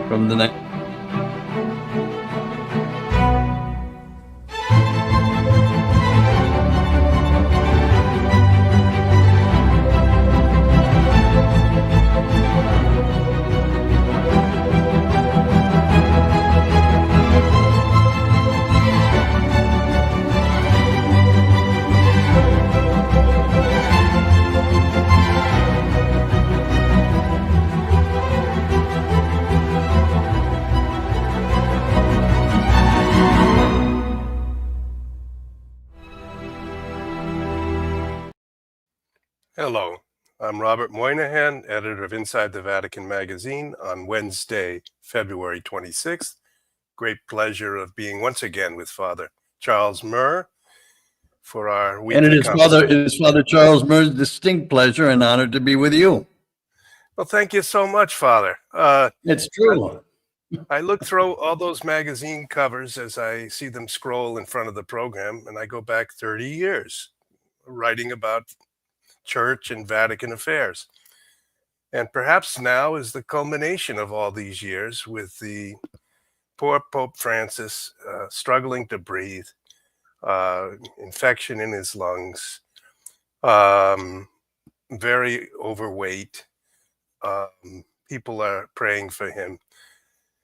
from the next. Hello, I'm Robert Moynihan, editor of Inside the Vatican magazine on Wednesday, February 26th. Great pleasure of being once again with Father Charles Murr for our weekly And it is Father Charles Murr's distinct pleasure and honor to be with you. Well, thank you so much, Father. It's true. I look through all those magazine covers as I see them scroll in front of the program, and I go back 30 years writing about Church and Vatican affairs. And perhaps now is the culmination of all these years with the poor Pope Francis struggling to breathe, infection in his lungs, very overweight. People are praying for him.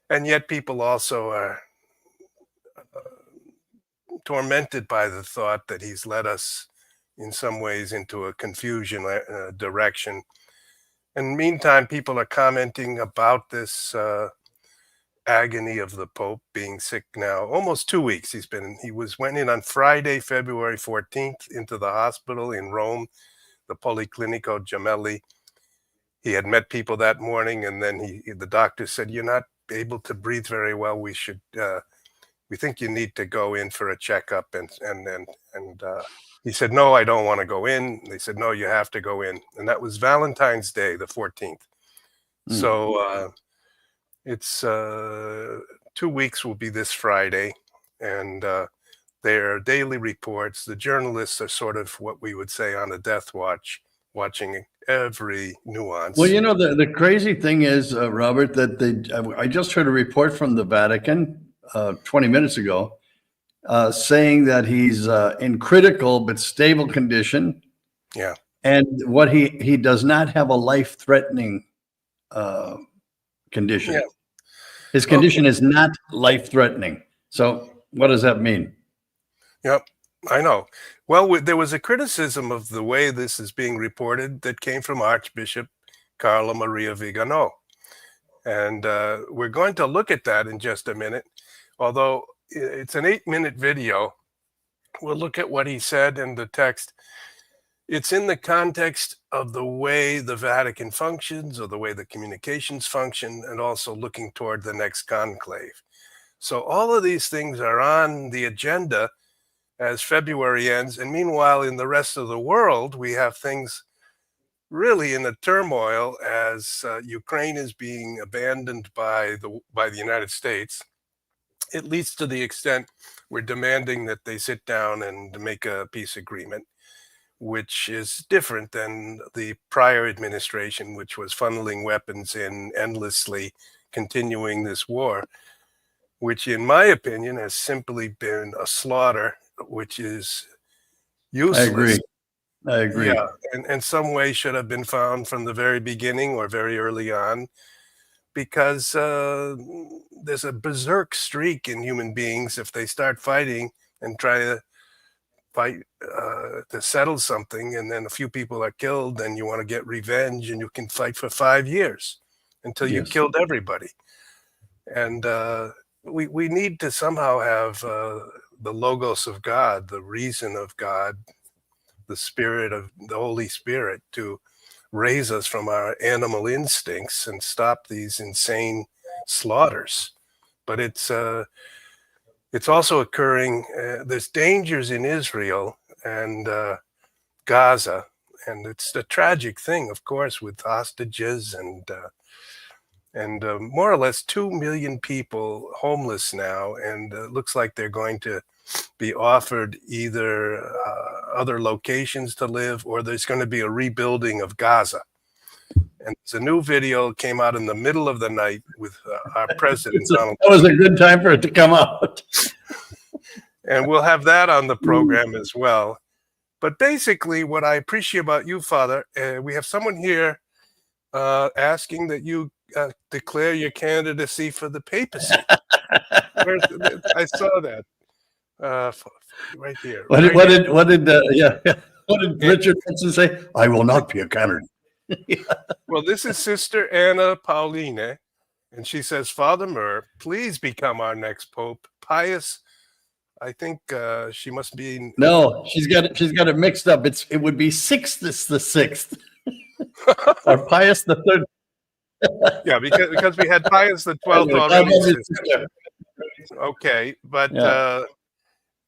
And yet people also are tormented by the thought that he's led us in some ways into a confusion direction. And meantime, people are commenting about this agony of the Pope being sick now, almost 2 weeks. He went in on Friday, February 14th into the hospital in Rome, the Policlinico Gemelli. He had met people that morning, and then the doctor said, "You're not able to breathe very well. We think you need to go in for a checkup." And he said, "No, I don't want to go in." They said, "No, you have to go in." And that was Valentine's Day, the 14th. So it's 2 weeks will be this Friday. And there are daily reports. The journalists are sort of what we would say on a death watch, watching every nuance. Well, you know, the crazy thing is, Robert, that I just heard a report from the Vatican 20 minutes ago, saying that he's in critical but stable condition. Yeah. And what he does not have a life-threatening condition. Yeah. His condition is not life-threatening. So what does that mean? Yep, I know. Well, there was a criticism of the way this is being reported that came from Archbishop Carlo Maria Viganò. And we're going to look at that in just a minute. Although it's an 8-minute video, we'll look at what he said in the text. It's in the context of the way the Vatican functions, or the way the communications function, and also looking toward the next conclave. So all of these things are on the agenda as February ends. And meanwhile, in the rest of the world, we have things really in a turmoil as Ukraine is being abandoned by the United States, at least to the extent we're demanding that they sit down and make a peace agreement, which is different than the prior administration, which was funneling weapons in endlessly, continuing this war, which in my opinion has simply been a slaughter, which is useless. I agree. Yeah, and some way should have been found from the very beginning or very early on, because there's a berserk streak in human beings. If they start fighting and try to fight to settle something, and then a few people are killed, then you want to get revenge, and you can fight for 5 years until you killed everybody. And we need to somehow have the logos of God, the reason of God, the spirit of the Holy Spirit, to raise us from our animal instincts and stop these insane slaughters. But it's also occurring. There's dangers in Israel and Gaza, and it's a tragic thing, of course, with hostages and more or less 2 million people homeless now, and it looks like they're going to be offered either other locations to live, or there's going to be a rebuilding of Gaza. And there's a new video came out in the middle of the night with our president, Donald. That was a good time for it to come out. And we'll have that on the program as well. But basically, what I appreciate about you, Father, we have someone here asking that you declare your candidacy for the papacy. I saw that right here. What did And- Richard Nixon say? I will not be a candidate. Well, this is Sister Anna Pauline, and she says, Father Murr, please become our next pope. Pius, I think she must be. No, she's got it mixed up. It would be Sixtus the Sixth or Pius the Third. Yeah, because we had Pius the 12th already. Okay, but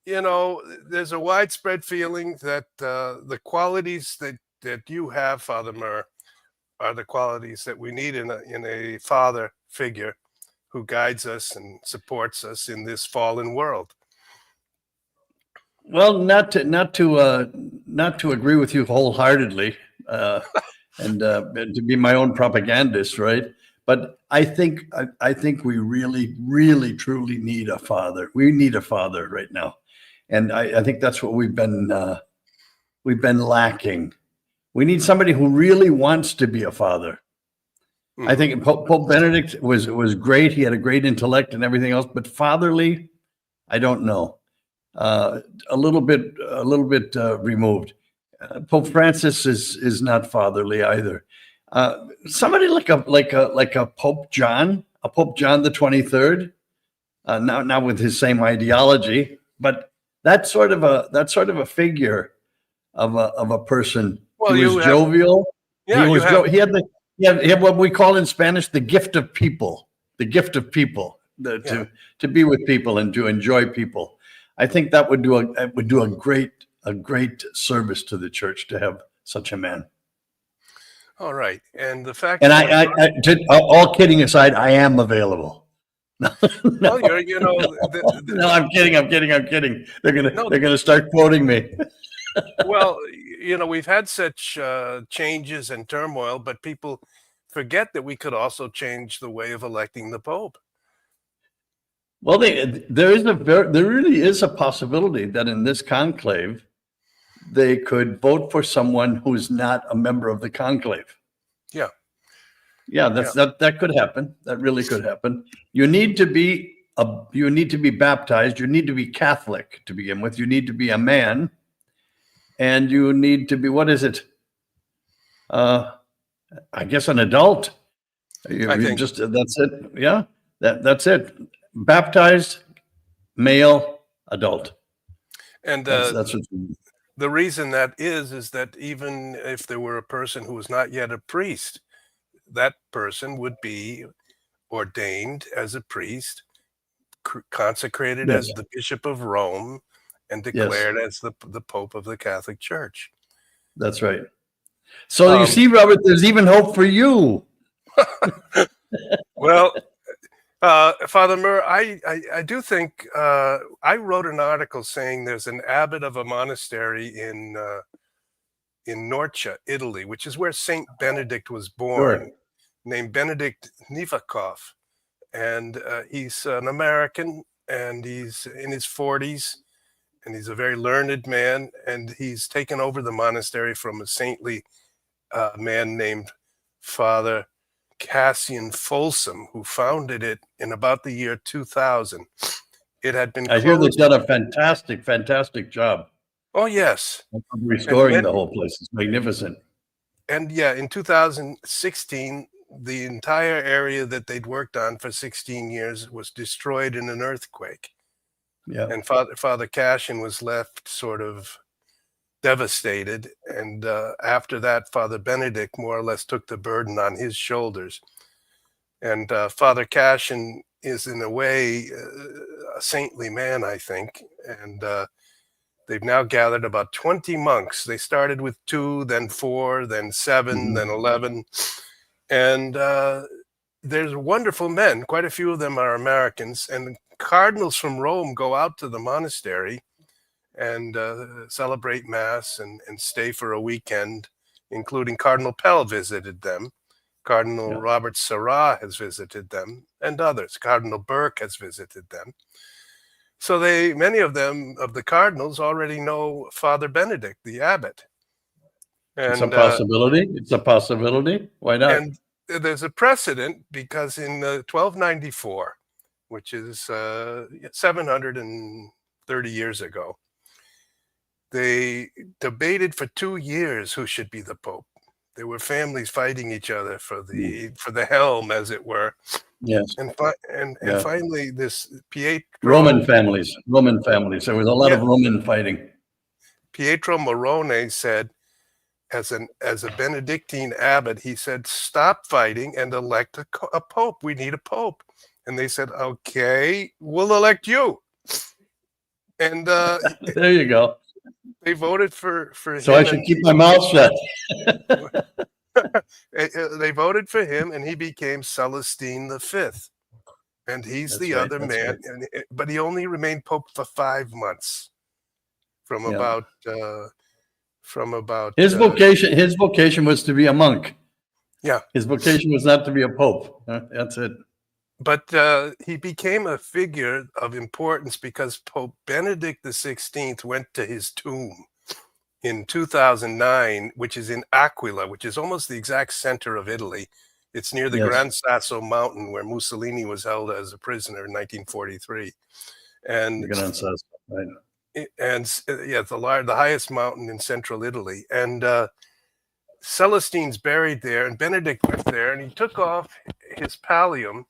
there's a widespread feeling that the qualities that you have, Father Murr, are the qualities that we need in a father figure who guides us and supports us in this fallen world. Well, not to agree with you wholeheartedly, and to be my own propagandist, right? But I think we really, really, truly need a father. We need a father right now, and I think that's what we've been lacking. We need somebody who really wants to be a father. Mm-hmm. I think Pope Benedict was great. He had a great intellect and everything else, but fatherly, I don't know. A little bit removed. Pope Francis is not fatherly either. Somebody like a Pope John the 23rd, not with his same ideology, but that sort of a figure of a person. Well, he was jovial. Yeah, he had what we call in Spanish the gift of people. The gift of people. To be with people and to enjoy people. I think that would do a great service to the church to have such a man. All right, and the fact. And all kidding aside, I am available. No, well, no, I'm kidding. They're gonna start quoting me. Well, we've had such changes and turmoil, but people forget that we could also change the way of electing the Pope. Well, there really is a possibility that in this conclave, they could vote for someone who's not a member of the conclave. Yeah. Yeah, that could happen. That really could happen. You need to be baptized. You need to be Catholic to begin with. You need to be a man, and you need to be, what is it? I guess an adult. That's it. Yeah, that's it. Baptized, male, adult. And that's what you mean. The reason that is that even if there were a person who was not yet a priest, that person would be ordained as a priest, consecrated as the Bishop of Rome, and declared as the Pope of the Catholic Church. That's right. So you see, Robert, there's even hope for you. Well, Father Murr, I do think I wrote an article saying there's an abbot of a monastery in Norcia, Italy, which is where Saint Benedict was born, named Benedict Nivakov, and he's an American, and he's in his 40s, and he's a very learned man, and he's taken over the monastery from a saintly man named Father Cassian Folsom, who founded it in about the year 2000. It had been closed. I hear they've done a fantastic job. Oh, yes. Restoring the whole place. It's magnificent. And yeah, in 2016, the entire area that they'd worked on for 16 years was destroyed in an earthquake. Yeah. And Father Cassian was left sort of devastated, and after that, Father Benedict more or less took the burden on his shoulders. And Father Cassian is in a way a saintly man, I think, and they've now gathered about 20 monks. They started with 2, then 4, then 7, then 11, and there's wonderful men. Quite a few of them are Americans, and cardinals from Rome go out to the monastery and celebrate Mass and stay for a weekend, including Cardinal Pell visited them. Cardinal Yeah. Robert Sarah has visited them, and others. Cardinal Burke has visited them. So many of them, of the cardinals, already know Father Benedict, the abbot. It's a And possibility. It's a possibility. Why not? and there's a precedent because in 1294, which is 730 years ago, they debated for 2 years who should be the pope. There were families fighting each other for the helm, as it were. Yes. And Yeah. finally, this Pietro Roman families. There was a lot of Roman fighting. Pietro Morone said, as a Benedictine abbot, he said, "Stop fighting and elect a pope. We need a pope." And they said, "Okay, we'll elect you." And There you go. they voted for So him. I should keep my mouth shut. They voted for him, and he became Celestine V. And he's That's the right, other that's man. right. But he only remained pope for 5 months, from Yeah. about His vocation was to be a monk. Yeah. His vocation was not to be a pope. That's it. But he became a figure of importance because Pope Benedict XVI went to his tomb in 2009, which is in Aquila, which is almost the exact center of Italy. It's near the Yes. Gran Sasso mountain where Mussolini was held as a prisoner in 1943. And Right. yeah, the highest mountain in central Italy. And Celestine's buried there, and Benedict went there, and he took off his pallium,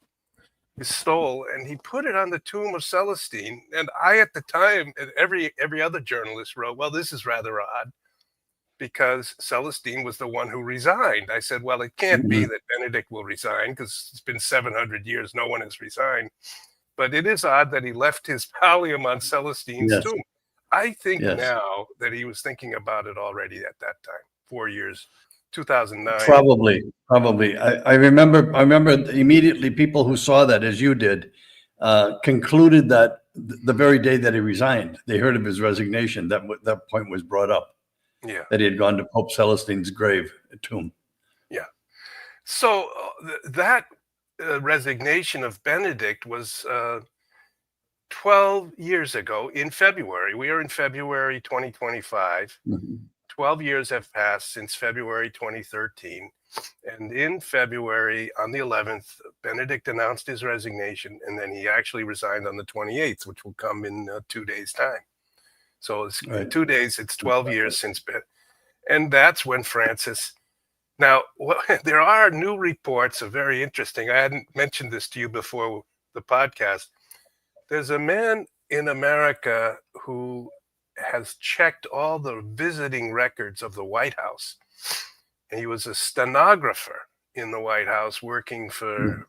his stole, and he put it on the tomb of Celestine. And I, at the time, and every other journalist wrote, "Well, this is rather odd, because Celestine was the one who resigned." I said, "Well, it can't be that Benedict will resign, because it's been 700 years, no one has resigned. But it is odd that he left his pallium on Celestine's Yes. tomb." I think Yes. now that he was thinking about it already at that time, 4 years, 2009. Probably. I remember immediately people who saw that, as you did, concluded that the very day that he resigned, they heard of his resignation. That point was brought up. Yeah. That he had gone to Pope Celestine's grave, tomb. Yeah. So that resignation of Benedict was 12 years ago in February. We are in February 2025. 12 years have passed since February 2013. And in February, on the 11th, Benedict announced his resignation, and then he actually resigned on the 28th, which will come in 2 days' time. So it's Right. 2 days, it's 12 years since and that's when Francis. Now, there are new reports, very interesting. I hadn't mentioned this to you before the podcast. There's a man in America who has checked all the visiting records of the White House. And he was a stenographer in the White House working for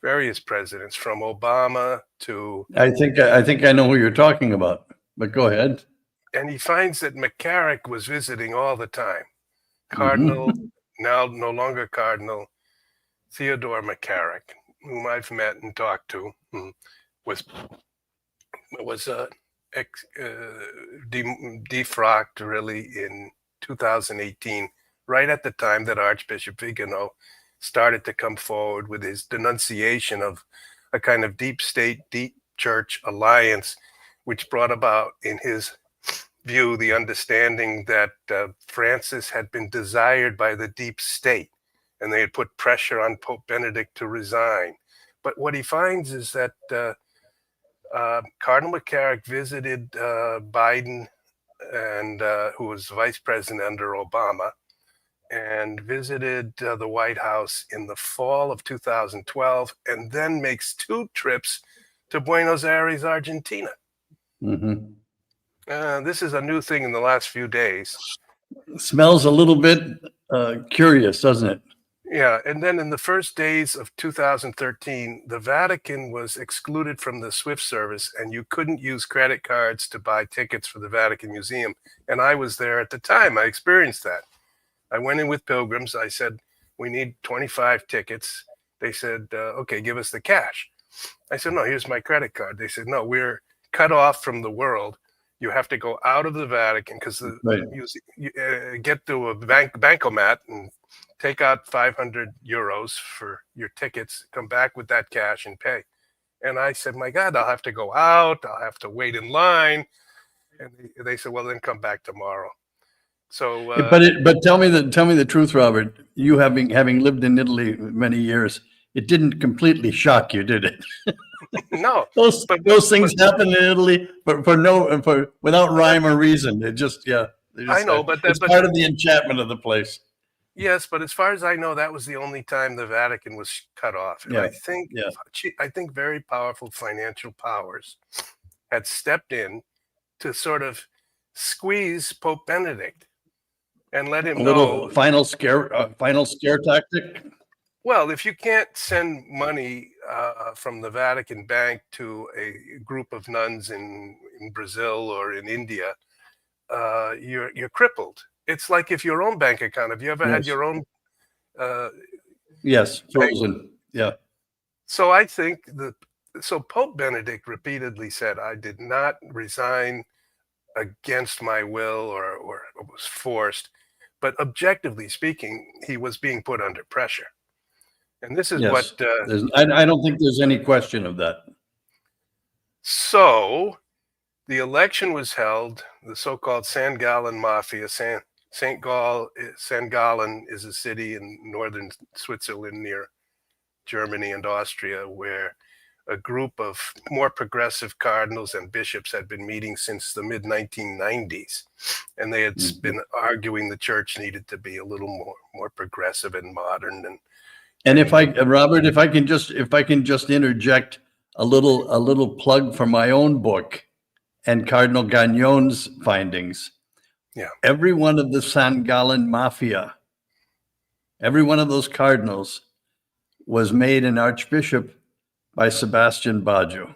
various presidents, from Obama to. I think I know who you're talking about, but go ahead. And he finds that McCarrick was visiting all the time. Cardinal, now no longer Cardinal, Theodore McCarrick, whom I've met and talked to, was defrocked really in 2018, right at the time that Archbishop Viganò started to come forward with his denunciation of a kind of deep state, deep church alliance, which brought about, in his view, the understanding that Francis had been desired by the deep state, and they had put pressure on Pope Benedict to resign. But what he finds is that Cardinal McCarrick visited Biden, and who was vice president under Obama, and visited the White House in the fall of 2012, and then makes 2 trips to Buenos Aires, Argentina. This is a new thing in the last few days. Smells a little bit curious, doesn't it? Yeah, and then in the first days of 2013, the Vatican was excluded from the SWIFT service, and you couldn't use credit cards to buy tickets for the Vatican Museum. And I was there at the time. I experienced that. I went in with pilgrims. I said, "We need 25 tickets." They said, "Okay, give us the cash." I said, "No, here's my credit card." They said, "No, we're cut off from the world. You have to go out of the Vatican, because you get to a bankomat and take out 500 euros for your tickets, come back with that cash and pay. And I said, my God, I'll have to go out. I'll have to wait in line. And they said, well, then come back tomorrow. So, but tell me the truth, Robert. You having lived in Italy many years, it didn't completely shock you, did it? no, those things happen in Italy, but without rhyme or reason. It just I know, it's part of the enchantment of the place. Yes, but as far as I know, that was the only time the Vatican was cut off. And I think very powerful financial powers had stepped in to sort of squeeze Pope Benedict and let him know. Final scare tactic. Well, if you can't send money from the Vatican Bank to a group of nuns in Brazil or in India, you're crippled. It's like if your own bank account. Have you ever had your own? Yes, frozen. Yeah. So I think so Pope Benedict repeatedly said, I did not resign against my will or was forced, but objectively speaking, he was being put under pressure. And this is what I don't think there's any question of that. So the election was held, the so-called San Gallen Mafia. St. Gallen is a city in northern Switzerland near Germany and Austria, where a group of more progressive cardinals and bishops had been meeting since the mid-1990s. And they had been arguing the church needed to be a little more progressive and modern. And Robert, if I can just interject a little plug for my own book and Cardinal Gagnon's findings. Yeah. Every one of the San Gallen Mafia, every one of those cardinals was made an archbishop by Sebastian Baggio.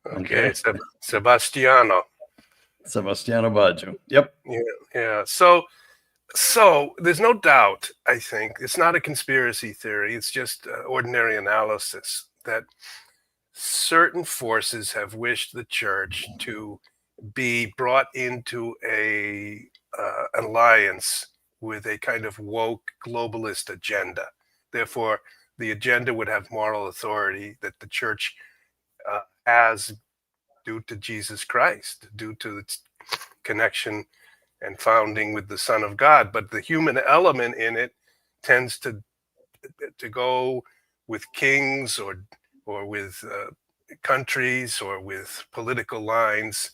Okay. Sebastiano Baggio. Yep. Yeah. So there's no doubt, I think, it's not a conspiracy theory. It's just ordinary analysis that certain forces have wished the church to be brought into a alliance with a kind of woke globalist agenda. Therefore, the agenda would have moral authority that the church has due to Jesus Christ, due to its connection and founding with the Son of God. But the human element in it tends to go with kings or with countries or with political lines.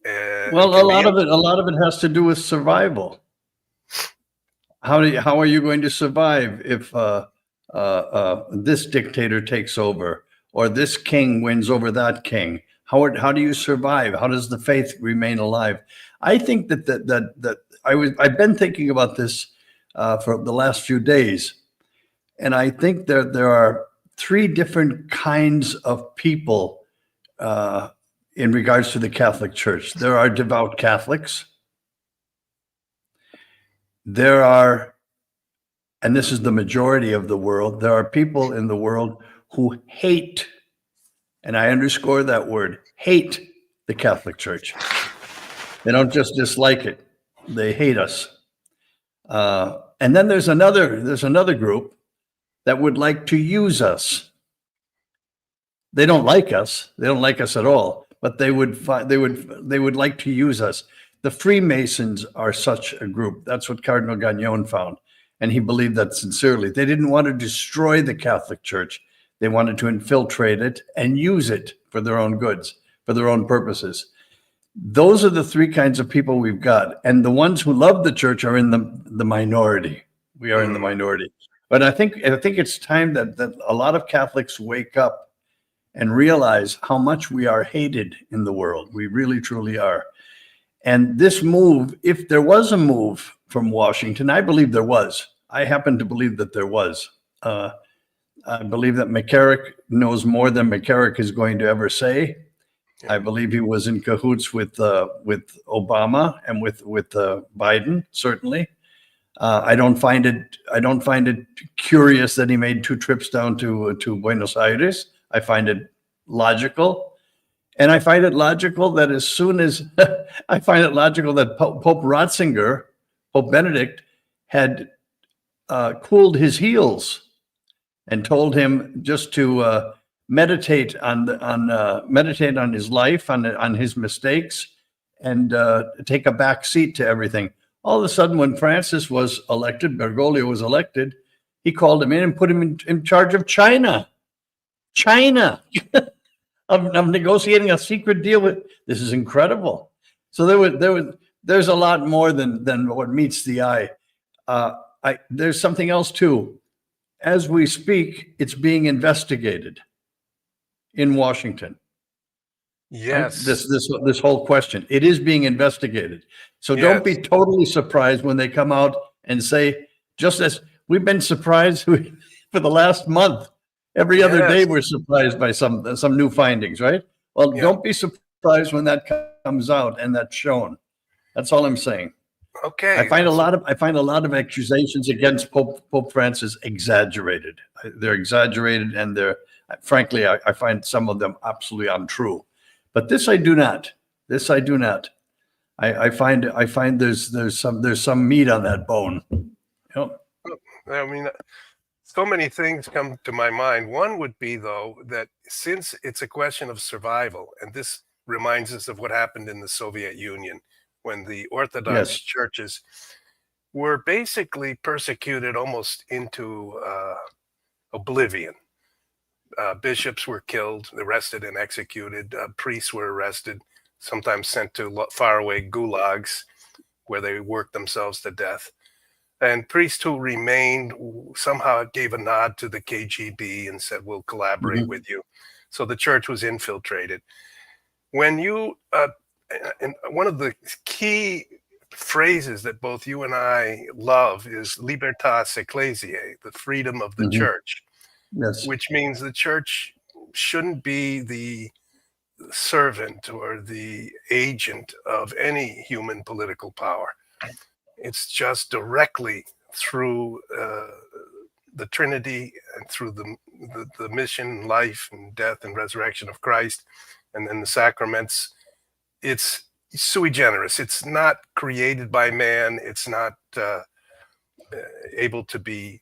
Well, a lot of it has to do with survival. How are you going to survive if this dictator takes over or this king wins over that king? How do you survive? How does the faith remain alive? I think that I've been thinking about this for the last few days, and I think there are three different kinds of people in regards to the Catholic Church. There are devout Catholics. There are, and this is the majority of the world, there are people in the world who hate, and I underscore that word, hate the Catholic Church. They don't just dislike it, they hate us. And then there's another group that would like to use us. They don't like us at all, but they would like to use us. The Freemasons are such a group. That's what Cardinal Gagnon found. And he believed that sincerely. They didn't want to destroy the Catholic Church. They wanted to infiltrate it and use it for their own goods, for their own purposes. Those are the three kinds of people we've got. And the ones who love the church are in the minority. We are in the minority. But I think it's time that a lot of Catholics wake up and realize how much we are hated in the world. We really, truly are. And this move, if there was a move from Washington, I believe there was. I happen to believe that there was. I believe that McCarrick knows more than McCarrick is going to ever say. I believe he was in cahoots with Obama and with Biden, certainly. I don't find it curious that he made 2 trips down to Buenos Aires. I find it logical. And I find it logical that as soon as I find it logical that Pope Ratzinger, Pope Benedict, had cooled his heels and told him just to meditate on his life, on his mistakes, and take a back seat to everything. All of a sudden, when Francis was elected, Bergoglio was elected, he called him in and put him in charge of China, of negotiating a secret deal with. This is incredible. So there's a lot more than what meets the eye. There's something else too. As we speak, it's being investigated in Washington. Yes. This whole question, it is being investigated. So don't be totally surprised when they come out and say, just as we've been surprised for the last month, every other day we're surprised by some new findings, right? Well, don't be surprised when that comes out and that's shown. That's all I'm saying. Okay. I find a lot of accusations against Pope Francis exaggerated. They're exaggerated, and frankly, I find some of them absolutely untrue. But this I do not. I find there's some meat on that bone. I mean, so many things come to my mind. One would be, though, that since it's a question of survival, and this reminds us of what happened in the Soviet Union, when the Orthodox churches were basically persecuted almost into oblivion. Bishops were killed, arrested, and executed. Priests were arrested, sometimes sent to faraway gulags where they worked themselves to death. And priests who remained somehow gave a nod to the KGB and said, we'll collaborate with you. So the church was infiltrated. When you, and one of the key phrases that both you and I love is libertas ecclesiae, the freedom of the church. Yes. Which means the church shouldn't be the servant or the agent of any human political power. It's just directly through the Trinity and through the mission, life, and death and resurrection of Christ, and then the sacraments. It's sui generis. It's not created by man. It's not able to be.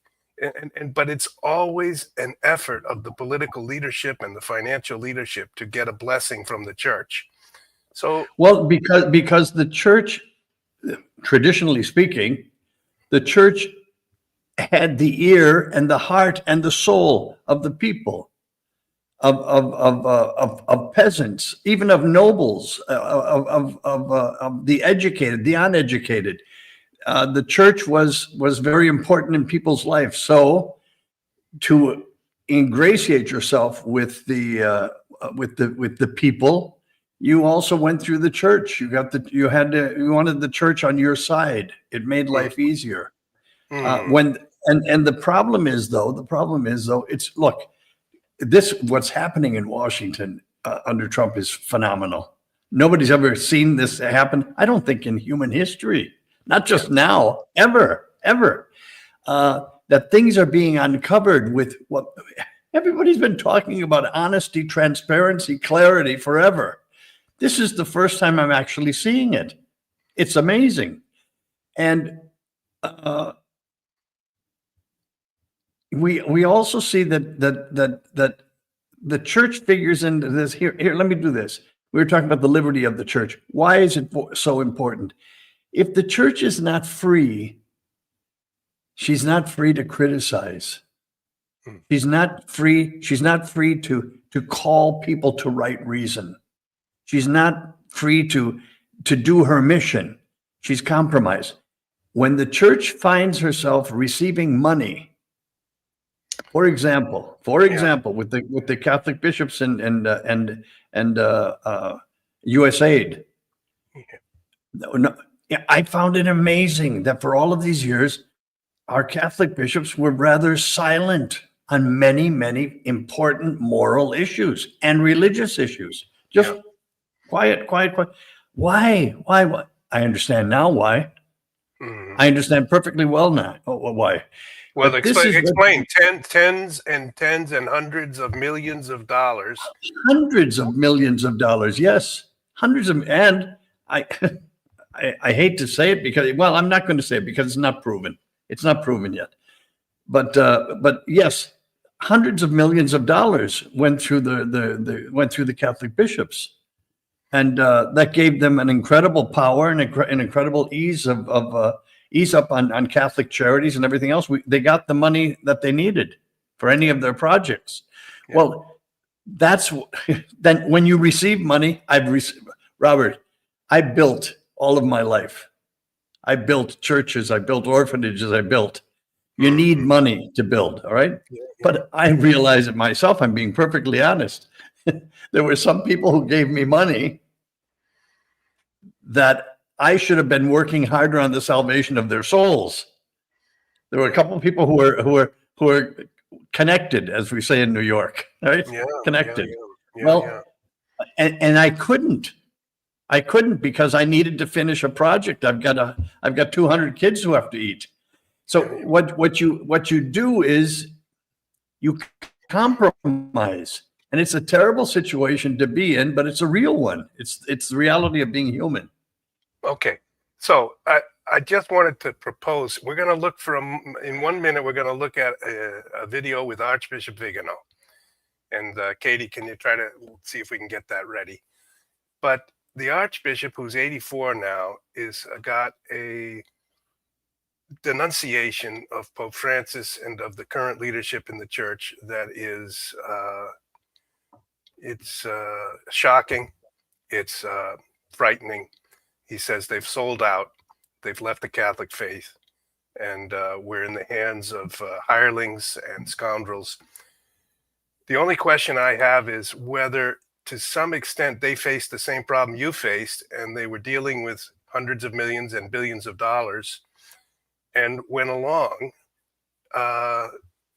But it's always an effort of the political leadership and the financial leadership to get a blessing from the church. So, well, because the church, traditionally speaking, the church had the ear and the heart and the soul of the people, of peasants, even of nobles, of the educated, the uneducated. The church was very important in people's lives. So to ingratiate yourself with the people, you also went through the church. You wanted the church on your side. It made life easier. The problem is though, it's, look, what's happening in Washington under Trump is phenomenal. Nobody's ever seen this happen, I don't think, in human history. Not just now, ever. That things are being uncovered with what everybody's been talking about: honesty, transparency, clarity forever. This is the first time I'm actually seeing it. It's amazing. And we also see that the church figures into this. Here, let me do this. We were talking about the liberty of the church. Why is it so important? If the church is not free, she's not free to criticize. She's not free to call people to right reason. She's not free to do her mission. She's compromised. When the church finds herself receiving money, for example, with the Catholic bishops and USAID. I found it amazing that for all of these years, our Catholic bishops were rather silent on many, many important moral issues and religious issues. Just quiet. Why? I understand now why. I understand perfectly well now why. Well, explain. Tens and hundreds of millions of dollars. Hundreds of millions of dollars, yes. And I hate to say it because, well, I'm not going to say it because it's not proven. It's not proven yet. But yes, hundreds of millions of dollars went through the Catholic bishops, and that gave them an incredible power and an incredible ease of ease up on Catholic charities and everything else. They got the money that they needed for any of their projects. Yeah. Well, that's then when you receive money. Robert, I built all of my life. I built churches. I built orphanages. You need money to build, all right? Yeah. But I realize it myself. I'm being perfectly honest. There were some people who gave me money that I should have been working harder on the salvation of their souls. There were a couple of people who were connected, as we say in New York, right? Yeah, Connected. yeah, Well, yeah. and I couldn't because I needed to finish a project. I've got 200 kids who have to eat. So what you do is you compromise, and it's a terrible situation to be in, but it's a real one. It's the reality of being human. Okay, so I just wanted to propose, we're going to look in 1 minute, we're going to look at a video with Archbishop Viganò. And Katie, can you try to see if we can get that ready? But the Archbishop, who's 84 now, got a denunciation of Pope Francis and of the current leadership in the church that is, it's shocking, it's frightening. He says they've sold out, they've left the Catholic faith, and we're in the hands of hirelings and scoundrels. The only question I have is whether, to some extent, they faced the same problem you faced, and they were dealing with hundreds of millions and billions of dollars, and went along,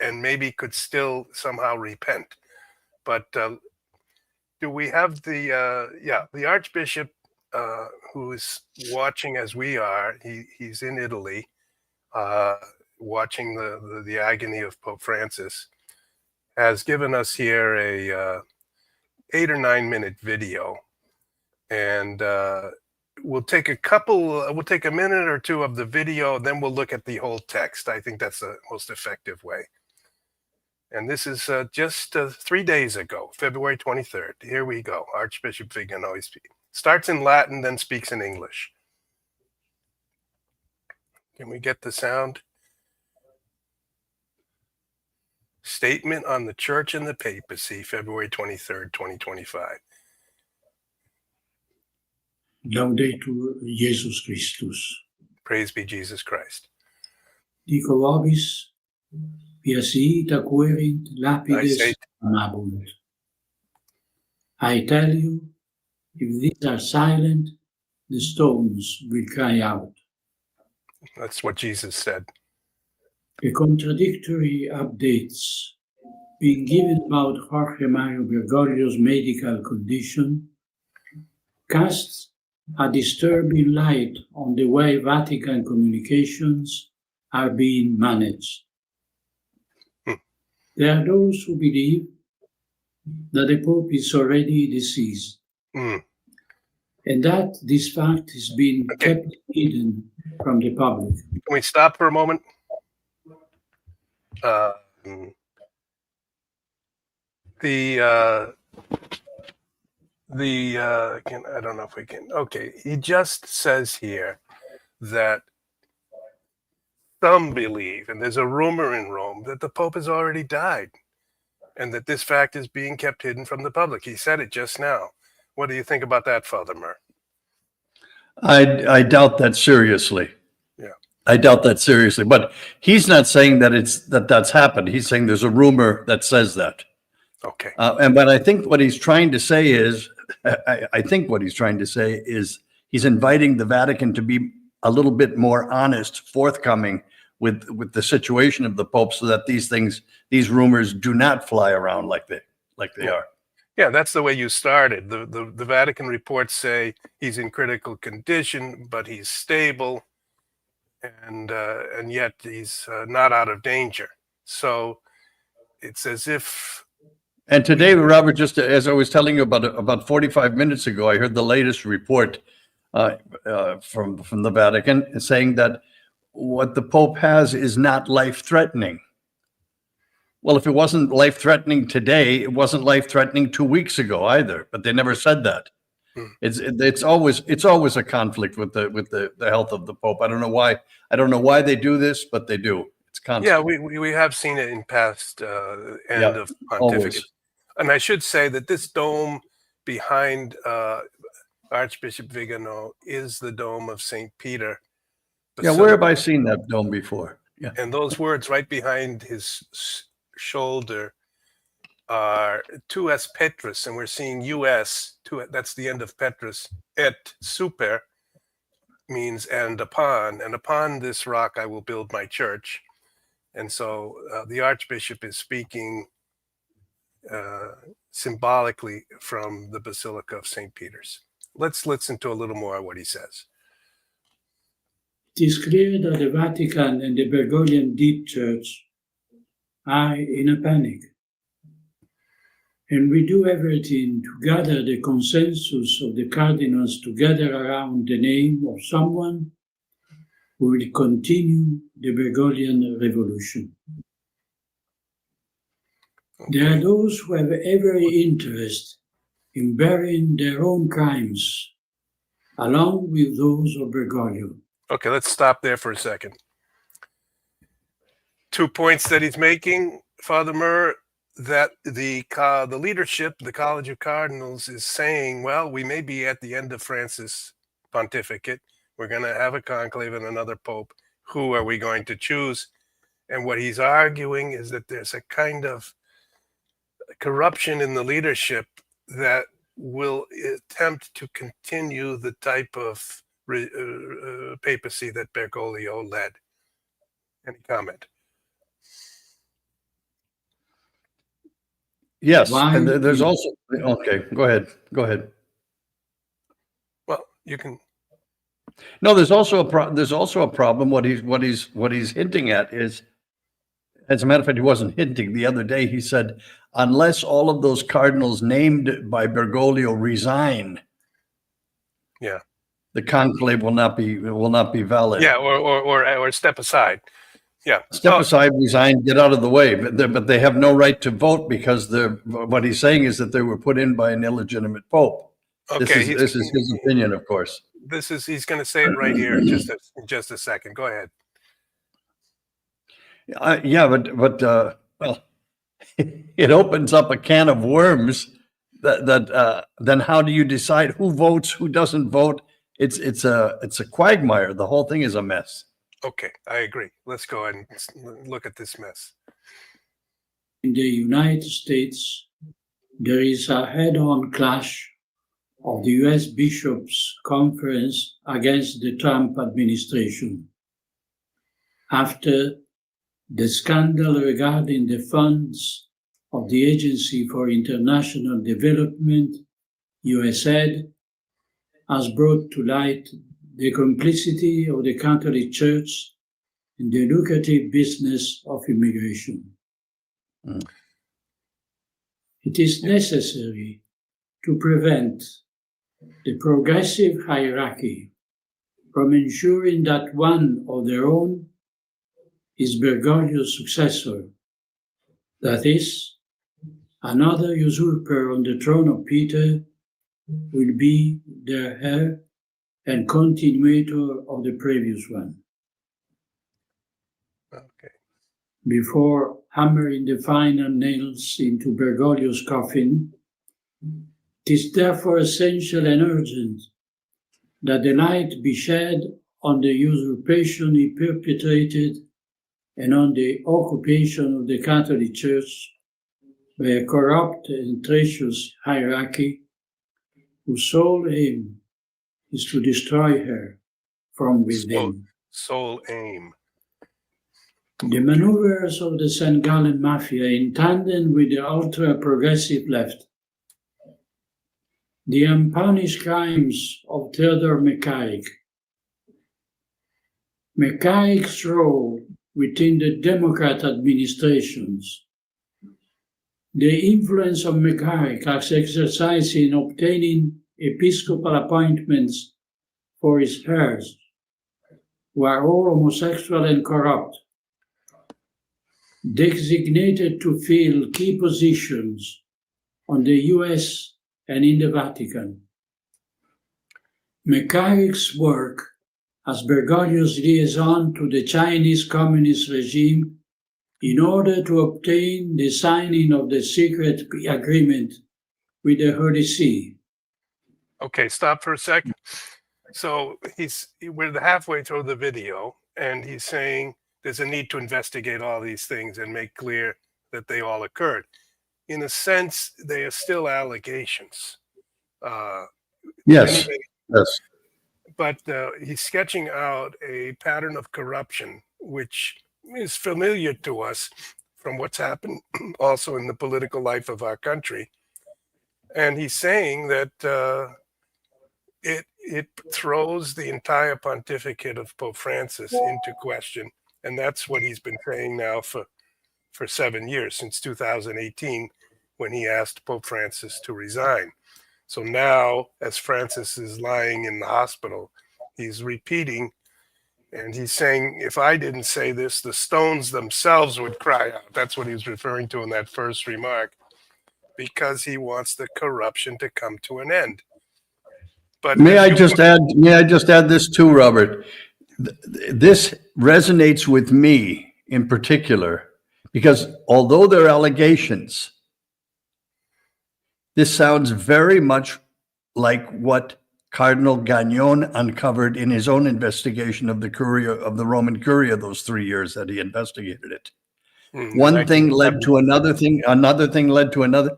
and maybe could still somehow repent. But do we have the Archbishop, who is watching as we are? He's in Italy, watching the agony of Pope Francis, has given us here a 8 or 9 minute video, and we'll take a minute or two of the video, then we'll look at the whole text. I think that's the most effective way. And this is just 3 days ago, February 23rd. Here we go. Archbishop Viganò. He starts in Latin, then speaks in English. Can we get the sound? Statement on the Church and the Papacy, February 23rd, 2025. Laudetur Jesus Christus. Praise be Jesus Christ. Dico vobis, piacita querint lapides amabunt. I tell you, if these are silent, the stones will cry out. That's what Jesus said. The contradictory updates being given about Jorge Mario Bergoglio's medical condition casts a disturbing light on the way Vatican communications are being managed. There are those who believe that the Pope is already deceased, and that this fact is being kept hidden from the public. Can we stop for a moment? I don't know if we can. Okay, he just says here that some believe, and there's a rumor in Rome, that the Pope has already died, and that this fact is being kept hidden from the public. He said it just now. What do you think about that, Father Murr? I doubt that seriously. Yeah, I doubt that seriously. But he's not saying that that's happened. He's saying there's a rumor that says that. okay. But I think what he's trying to say is, he's inviting the Vatican to be a little bit more honest, forthcoming with the situation of the Pope, so that these rumors do not fly around like they are. Yeah, that's the way you started. The Vatican reports say he's in critical condition, but he's stable, and yet he's not out of danger. So it's as if. And today, Robert, just as I was telling you about 45 minutes ago, I heard the latest report from the Vatican saying that what the Pope has is not life-threatening. Well, if it wasn't life-threatening today, it wasn't life-threatening 2 weeks ago either, but they never said that. It's always a conflict with the health of the Pope. I don't know why they do this, but they do. It's constant. Yeah, we have seen it in past end of pontificate. And I should say that this dome behind Archbishop Viganò is the dome of St. Peter. Yeah, where have I seen that dome before? Yeah. And those words right behind his shoulder are tu es Petrus, and we're seeing US, that's the end of Petrus, et super means and upon this rock I will build my church. And so the Archbishop is speaking symbolically from the Basilica of St. Peter's. Let's listen to a little more of what he says. It is clear that the Vatican and the Bergoglian Deep Church are in a panic. And we do everything to gather the consensus of the cardinals together around the name of someone who will continue the Bergoglian revolution. Okay. There are those who have every interest in burying their own crimes, along with those of Bergoglio. Okay, let's stop there for a second. 2 points that he's making, Father Murr, that the leadership, the College of Cardinals, is saying, well, we may be at the end of Francis' pontificate. We're going to have a conclave and another pope. Who are we going to choose? And what he's arguing is that there's a kind of corruption in the leadership that will attempt to continue the type of papacy that Bergoglio led. Any comment? Yes, and there's also, okay, go ahead. Well, you can. No, there's also a problem. What he's hinting at is, as a matter of fact, he wasn't hinting. The other day he said, unless all of those cardinals named by Bergoglio resign, yeah, the conclave will not be valid. Yeah, or step aside. Yeah, step aside, resign, get out of the way. But they have no right to vote because what he's saying is that they were put in by an illegitimate pope. Okay, this is his opinion, of course. He's going to say it right here in just a second. Go ahead. Yeah, but well, it opens up a can of worms. Then how do you decide who votes, who doesn't vote? It's a quagmire. The whole thing is a mess. Okay, I agree. Let's go ahead and look at this mess. In the United States, there is a head-on clash of the U.S. Bishops' Conference against the Trump administration. After the scandal regarding the funds of the Agency for International Development, USAID, has brought to light the complicity of the Catholic Church in the lucrative business of immigration. It is necessary to prevent the progressive hierarchy from ensuring that one of their own is Bergoglio's successor, that is, another usurper on the throne of Peter will be their heir and continuator of the previous one. Okay. Before hammering the final nails into Bergoglio's coffin, it is therefore essential and urgent that the light be shed on the usurpation he perpetrated and on the occupation of the Catholic Church by a corrupt and treacherous hierarchy whose sole aim is to destroy her from within. Sole aim. The maneuvers of the St. Gallen Mafia in tandem with the ultra-progressive left, the unpunished crimes of Theodore McCarrick, McCarrick's role within the Democrat administrations, the influence of McCarrick as exercised in obtaining episcopal appointments for his heirs, who are all homosexual and corrupt, designated to fill key positions on the US and in the Vatican. McCarrick's work as Bergoglio's liaison to the Chinese Communist regime in order to obtain the signing of the secret agreement with the Holy See. Okay, stop for a second. So we're halfway through the video, and he's saying there's a need to investigate all these things and make clear that they all occurred. In a sense, they are still allegations. Yes. Yes. But he's sketching out a pattern of corruption, which is familiar to us from what's happened also in the political life of our country. And he's saying that it throws the entire pontificate of Pope Francis into question. And that's what he's been saying now for 7 years, since 2018, when he asked Pope Francis to resign. So now, as Francis is lying in the hospital, he's repeating, and he's saying, if I didn't say this, the stones themselves would cry out. That's what he was referring to in that first remark, because he wants the corruption to come to an end. But May I just add this too, Robert? This resonates with me in particular, because although they're allegations, this sounds very much like what Cardinal Gagnon uncovered in his own investigation of the Curia, of the Roman Curia, those 3 years that he investigated it. One thing led to another thing led to another.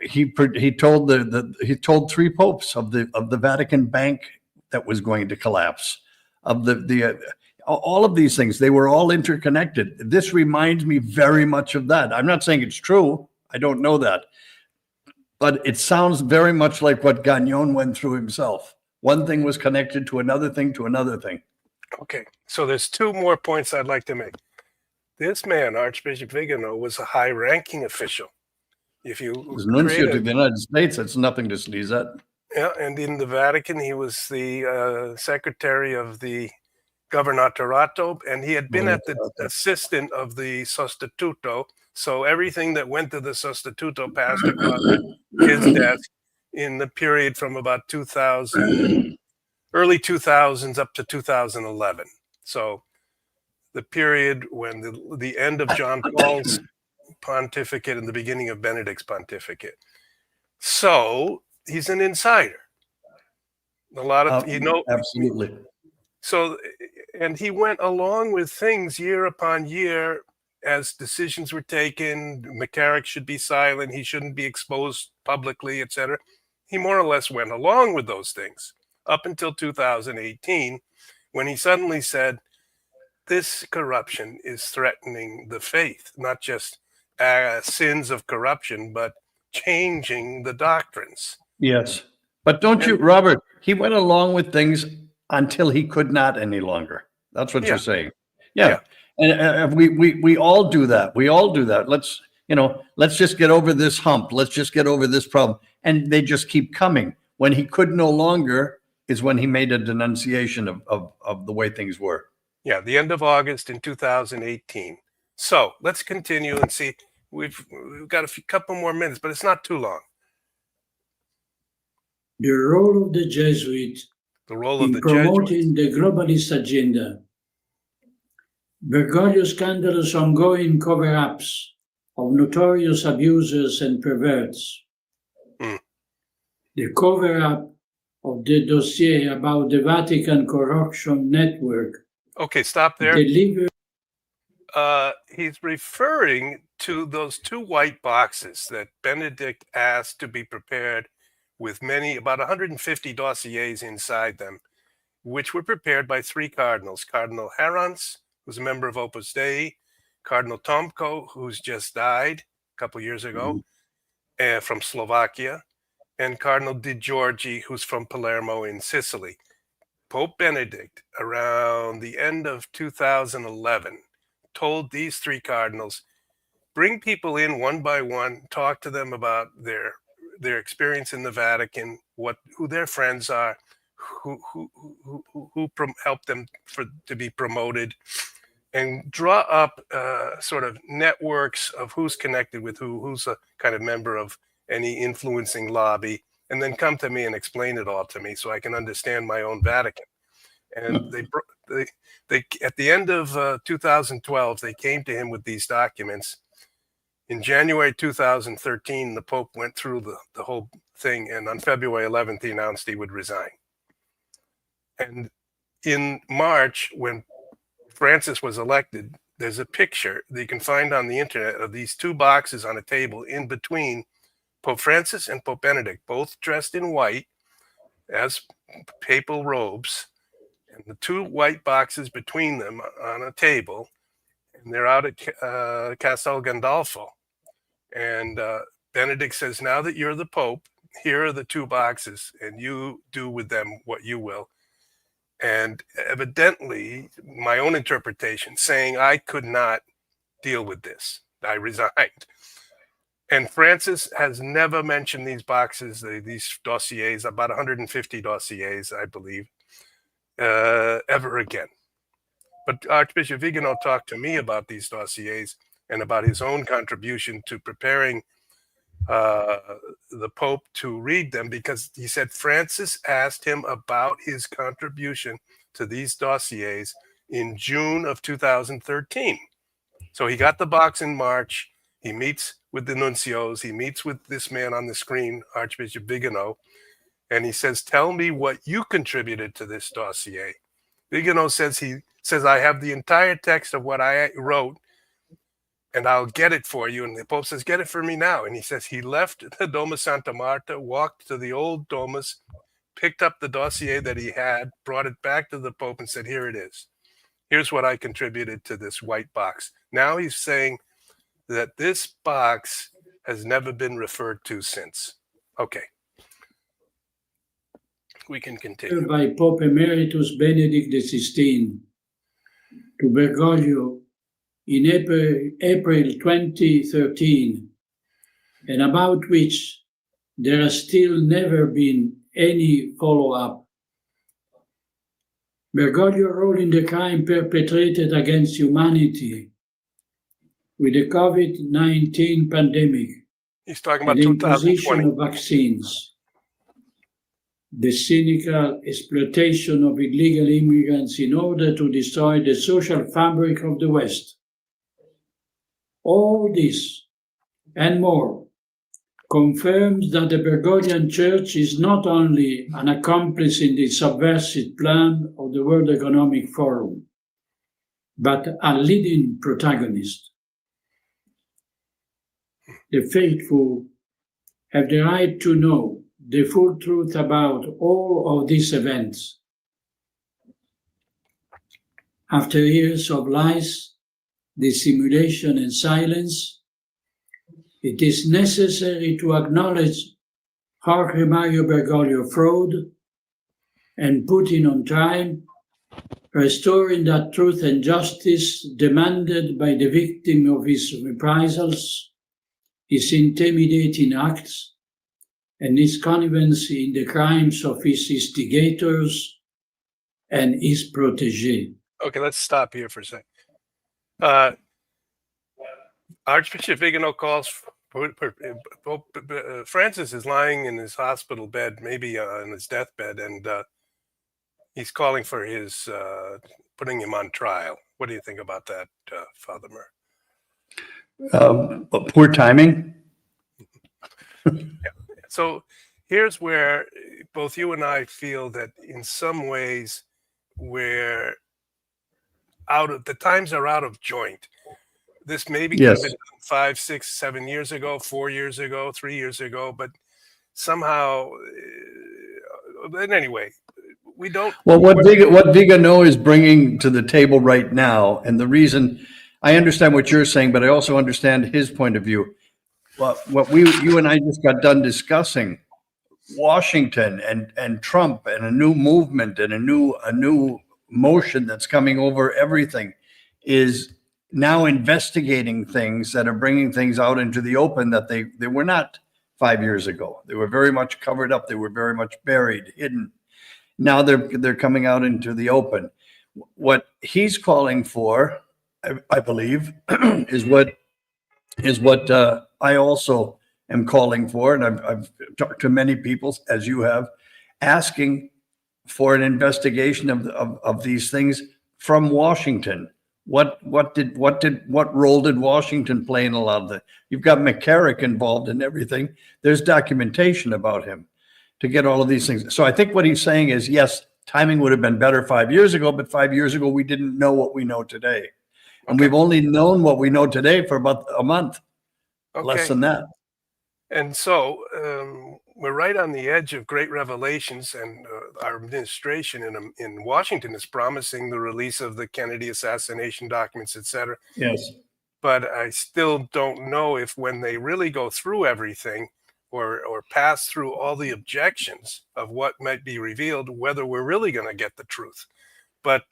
He told 3 popes of the Vatican Bank that was going to collapse, of all of these things. They were all interconnected. This reminds me very much of that. I'm not saying it's true. I don't know that, but it sounds very much like what Gagnon went through himself. One thing was connected to another thing to another thing. Okay, so there's 2 more points I'd like to make. This man, Archbishop Viganò, was a high-ranking official. If you As nuncio to the United States, that's nothing to sneeze at. Yeah, and in the Vatican, he was the secretary of the Governatorato, and he had been at the assistant of the Sostituto. So everything that went to the Sostituto passed across his desk in the period from about 2000, early 2000s up to 2011. So the period when the end of John Paul's pontificate and the beginning of Benedict's pontificate. So he's an insider. A lot of absolutely. So, and he went along with things year upon year as decisions were taken. McCarrick should be silent. He shouldn't be exposed publicly, etc. He more or less went along with those things up until 2018, when he suddenly said, this corruption is threatening the faith, not just sins of corruption, but changing the doctrines. Yes. But don't you, Robert, he went along with things until he could not any longer. That's what you're saying. Yeah. And we all do that. We all do that. Let's just get over this hump. Let's just get over this problem. And they just keep coming. When he could no longer is when he made a denunciation of the way things were. Yeah, the end of August in 2018. So let's continue and see. We've got a couple more minutes, but it's not too long. The role of the Jesuit in promoting the globalist agenda. Bergoglio's scandalous ongoing cover-ups of notorious abusers and perverts. The cover-up of the dossier about the Vatican corruption network. Okay, stop there. He's referring to those 2 white boxes that Benedict asked to be prepared with about 150 dossiers inside them, which were prepared by 3 cardinals. Cardinal Herans, who's a member of Opus Dei, Cardinal Tomko, who's just died a couple years ago, from Slovakia, and Cardinal Di Giorgi, who's from Palermo in Sicily. Pope Benedict, around the end of 2011, told these 3 cardinals, bring people in one by one, talk to them about their experience in the Vatican, who their friends are, who help them to be promoted, and draw up sort of networks of who's connected with who's a kind of member of any influencing lobby, and then come to me and explain it all to me so I can understand my own Vatican. And they at the end of 2012, they came to him with these documents. In January 2013, the Pope went through the whole thing, and on February 11th, he announced he would resign. And in March, when Francis was elected, there's a picture that you can find on the internet of these two boxes on a table in between Pope Francis and Pope Benedict, both dressed in white as papal robes, and the two white boxes between them on a table, and they're out at Castel Gandolfo. And Benedict says, now that you're the Pope, here are the two boxes, and you do with them what you will. And evidently, my own interpretation, saying I could not deal with this. I resigned. And Francis has never mentioned these boxes, these dossiers, about 150 dossiers, I believe, ever again. But Archbishop Viganò talked to me about these dossiers and about his own contribution to preparing the Pope to read them, because he said Francis asked him about his contribution to these dossiers in June of 2013. So he got the box in March. He meets with the nuncios. He meets with this man on the screen, Archbishop Viganò, and he says, tell me what you contributed to this dossier. Viganò says, I have the entire text of what I wrote, and I'll get it for you. And the Pope says, get it for me now. And he says he left the Domus Santa Marta, walked to the old Domus, picked up the dossier that he had, brought it back to the Pope and said, here it is. Here's what I contributed to this white box. Now he's saying that this box has never been referred to since. Okay. We can continue. By Pope Emeritus Benedict XVI to Bergoglio in April 2013, and about which there has still never been any follow-up. Bergoglio role in the crime perpetrated against humanity with the COVID-19 pandemic. He's talking about and the imposition 2020. of vaccines, the cynical exploitation of illegal immigrants in order to destroy the social fabric of the West. All this and more confirms that the Bergoglian Church is not only an accomplice in the subversive plan of the World Economic Forum, but a leading protagonist. The faithful have the right to know the full truth about all of these events. After years of lies, dissimulation, and silence, it is necessary to acknowledge Jorge Mario Bergoglio fraud and putting on trial, restoring that truth and justice demanded by the victim of his reprisals, his intimidating acts, and his connivance in the crimes of his instigators and his protégés. Okay, let's stop here for a second. Archbishop Viganò calls Francis is lying in his hospital bed, maybe on his deathbed, and he's calling for his putting him on trial. What do you think about that, Father Murr? Poor timing. Yeah. So here's where both you and I feel that in some ways we're the times are out of joint. This maybe could have been 5, 6, 7 years ago, 4 years ago, 3 years ago, but somehow, but anyway, we don't. Well, what Viganò is bringing to the table right now, and the reason I understand what you're saying, but I also understand his point of view. Well, you and I just got done discussing Washington and Trump and a new movement and a new motion that's coming over everything is now investigating things that are bringing things out into the open that they were not 5 years ago. They were very much covered up. They were very much buried, hidden. Now they're coming out into the open. What he's calling for I believe, is what I also am calling for, and I've talked to many people, as you have, asking for an investigation of these things from Washington. What role did Washington play in a lot of that? You've got McCarrick involved in everything. There's documentation about him to get all of these things. So I think what he's saying is, yes, timing would have been better 5 years ago, but 5 years ago we didn't know what we know today. And we've only known what we know today for about a month, less than that. And so we're right on the edge of great revelations, and our administration in Washington is promising the release of the Kennedy assassination documents, etc. Yes. But I still don't know if when they really go through everything or pass through all the objections of what might be revealed, whether we're really going to get the truth. But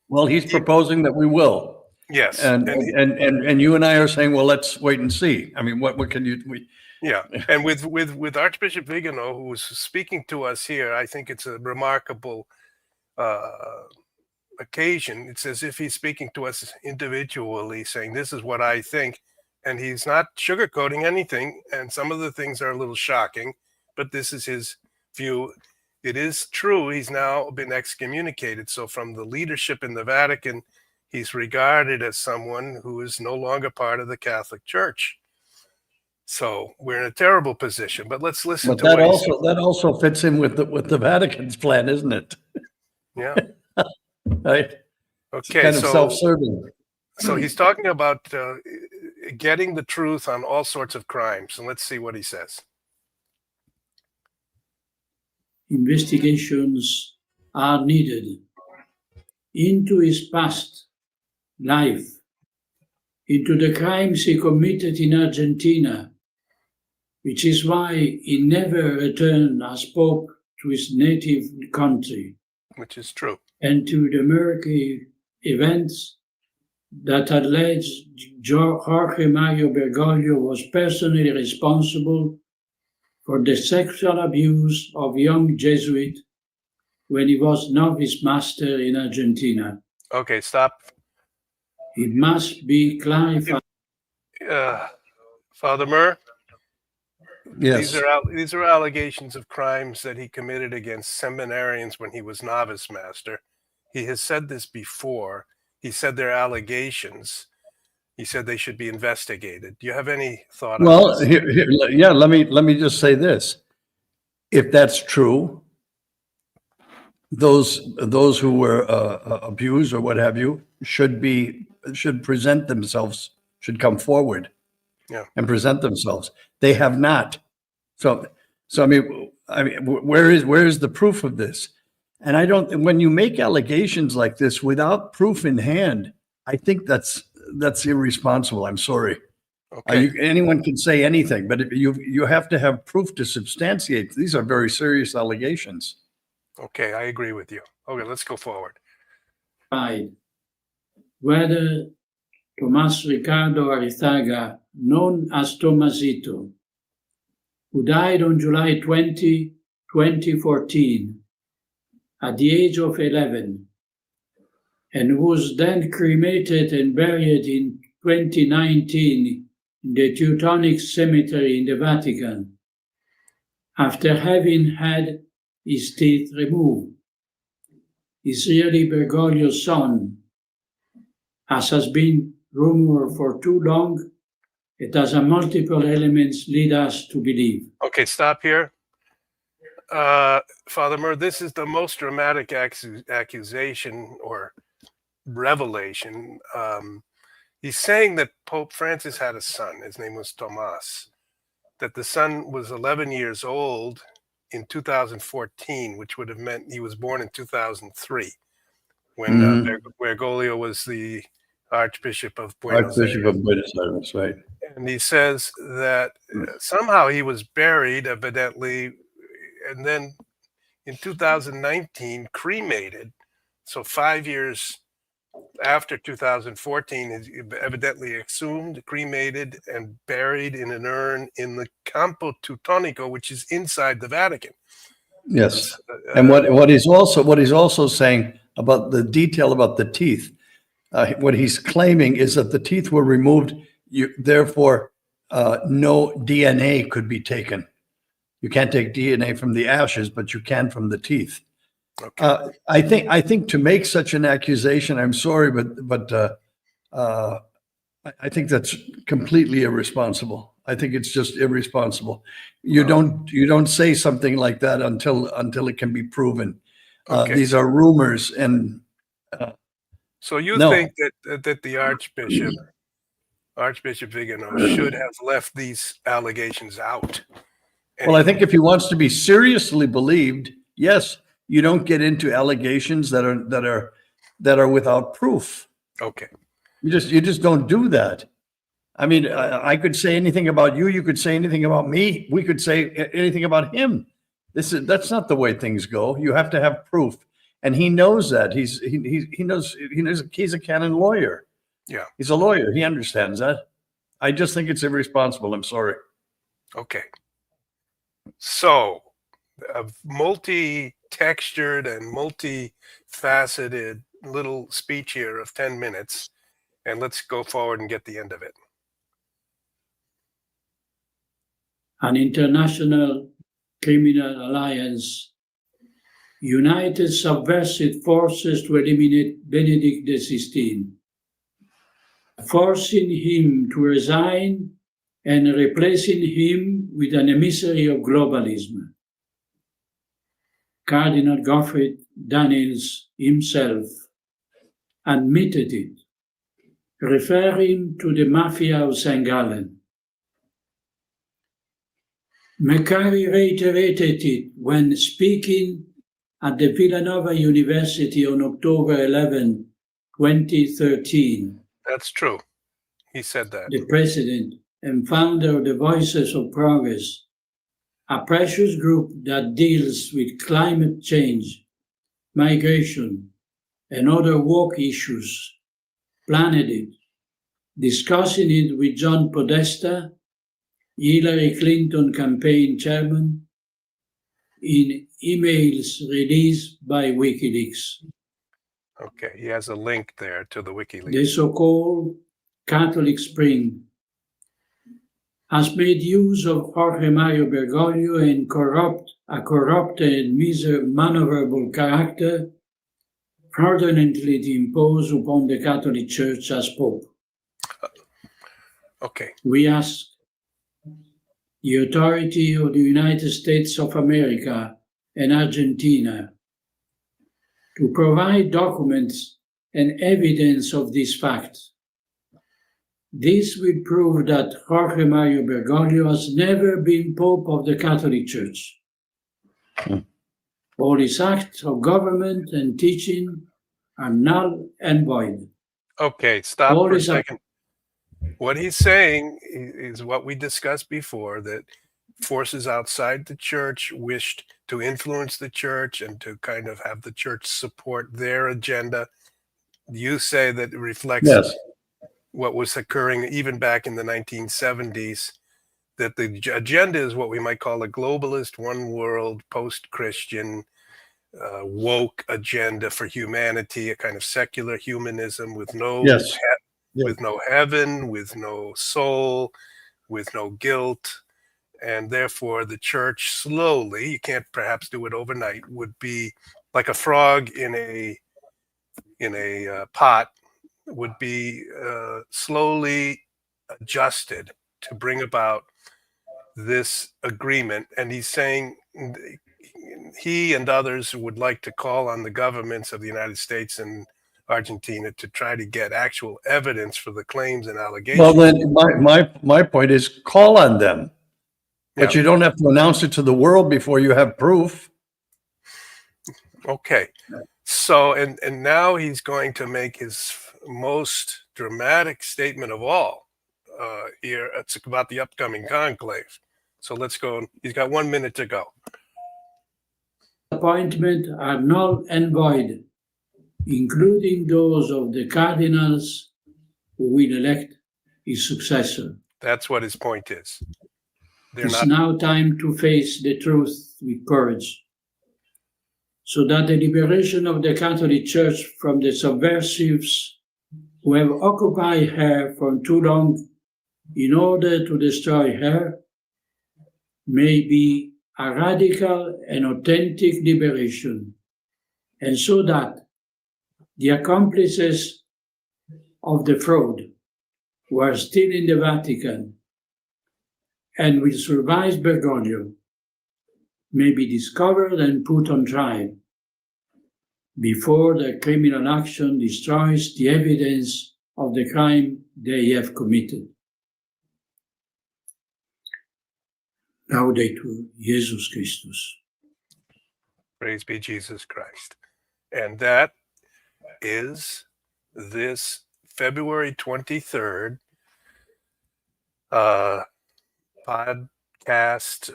well, he's proposing that we will. Yes, and you and I are saying, well, let's wait and see. I mean, what can you? Yeah, and with Archbishop Viganò, who was speaking to us here, I think it's a remarkable occasion. It's as if he's speaking to us individually, saying, "This is what I think," and he's not sugarcoating anything. And some of the things are a little shocking, but this is his view. It is true. He's now been excommunicated. So from the leadership in the Vatican, he's regarded as someone who is no longer part of the Catholic Church. So we're in a terrible position. But let's listen to that also fits in with the Vatican's plan, isn't it? Yeah. Right. Okay. It's kind of self-serving. So he's talking about getting the truth on all sorts of crimes, and let's see what he says. Investigations are needed into his past life, into the crimes he committed in Argentina, which is why he never returned as Pope to his native country. Which is true. And to the murky events that alleged Jorge Mario Bergoglio was personally responsible for the sexual abuse of young Jesuit when he was novice master in Argentina. Okay, stop. It must be clarified. Father Murr? Yes. These are allegations of crimes that he committed against seminarians when he was novice master. He has said this before. He said they're allegations. He said they should be investigated. Do you have any thought on this? Yeah, let me just say this. If that's true, those who were abused or what have you should present themselves, should come forward, and present themselves. They have not. So I mean, where is the proof of this? And I don't. When you make allegations like this without proof in hand, I think that's irresponsible. I'm sorry. Okay. Anyone can say anything, but you have to have proof to substantiate. These are very serious allegations. Okay, I agree with you. Okay, let's go forward. Whether Tomás Ricardo Arizaga, known as Tomasito, who died on July 20, 2014, at the age of 11, and was then cremated and buried in 2019 in the Teutonic Cemetery in the Vatican, after having had his teeth removed, is really Bergoglio's son, as has been rumored for too long. It has multiple elements lead us to believe. Okay, stop here. Father Murr, this is the most dramatic accusation or revelation. He's saying that Pope Francis had a son. His name was Tomás. That the son was 11 years old in 2014, which would have meant he was born in 2003, when Bergoglio was the Archbishop of Buenos Aires. Right. And he says that somehow he was buried, evidently, and then in 2019 cremated. So 5 years after 2014, is evidently exhumed, cremated, and buried in an urn in the Campo Teutonico, which is inside the Vatican. Yes, and what he's also saying about the detail about the teeth. What he's claiming is that the teeth were removed, therefore no DNA could be taken. You can't take DNA from the ashes, but you can from the teeth. Okay. I think to make such an accusation, I'm sorry, but I think that's completely irresponsible. I think it's just irresponsible. You don't say something like that until it can be proven. Okay. These are rumors, and So you no. think that the Archbishop Viganò, should have left these allegations out? Well, I think if he wants to be seriously believed, yes, you don't get into allegations that are without proof. Okay. You just don't do that. I mean, I could say anything about you. You could say anything about me. We could say anything about him. That's not the way things go. You have to have proof, and he knows that. He knows he's a canon lawyer. Yeah. He's a lawyer. He understands that. I just think it's irresponsible. I'm sorry. Okay. So, a multi-textured and multi-faceted little speech here of 10 minutes, and let's go forward and get the end of it. An international criminal alliance united subversive forces to eliminate Benedict XVI, forcing him to resign and replacing him with an emissary of globalism. Cardinal Gottfried Daniels himself admitted it, referring to the mafia of St. Gallen. Macari reiterated it when speaking at the Villanova University on October 11, 2013. That's true. He said that. The president and founder of the Voices of Progress, a precious group that deals with climate change, migration, and other woke issues, planned it, discussing it with John Podesta, Hillary Clinton campaign chairman, in emails released by WikiLeaks. Okay, he has a link there to the WikiLeaks. The so-called Catholic Spring has made use of Jorge Mario Bergoglio and a corrupt and maneuverable character fraudulently to impose upon the Catholic Church as Pope. Okay. We ask the authority of the United States of America and Argentina to provide documents and evidence of this fact. This will prove that Jorge Mario Bergoglio has never been Pope of the Catholic Church. All his acts of government and teaching are null and void. Okay, stop for a second. What he's saying is what we discussed before, that forces outside the church wished to influence the church and to kind of have the church support their agenda. You say that it reflects what was occurring even back in the 1970s, that the agenda is what we might call a globalist, one world, post-Christian, woke agenda for humanity, a kind of secular humanism with no with no heaven, with no soul, with no guilt. And therefore the church slowly, you can't perhaps do it overnight, would be like a frog in a pot, would be slowly adjusted to bring about this agreement. And he's saying he and others would like to call on the governments of the United States and Argentina to try to get actual evidence for the claims and allegations. Well, then my point is call on them, but you don't have to announce it to the world before you have proof. Okay. So, and now he's going to make his most dramatic statement of all here. It's about the upcoming conclave. So let's go. He's got 1 minute to go. Appointments are null and void, including those of the cardinals who will elect his successor. That's what his point is. It's now time to face the truth with courage, so that the liberation of the Catholic Church from the subversives who have occupied her for too long in order to destroy her may be a radical and authentic liberation, and so that the accomplices of the fraud who are still in the Vatican and will survive Bergoglio may be discovered and put on trial before their criminal action destroys the evidence of the crime they have committed. Laudetur Jesus Christus. Praise be Jesus Christ. And that is this February 23rd podcast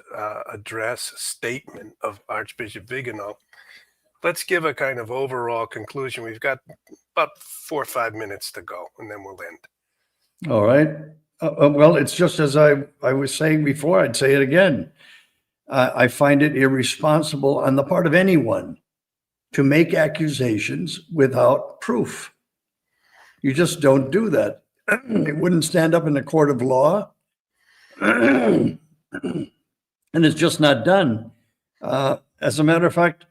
address statement of Archbishop Viganò. Let's give a kind of overall conclusion. We've got about 4 or 5 minutes to go, and then we'll end. All right. Well, it's just as I was saying before, I'd say it again. I find it irresponsible on the part of anyone to make accusations without proof. You just don't do that. It wouldn't stand up in a court of law. And it's just not done. As a matter of fact,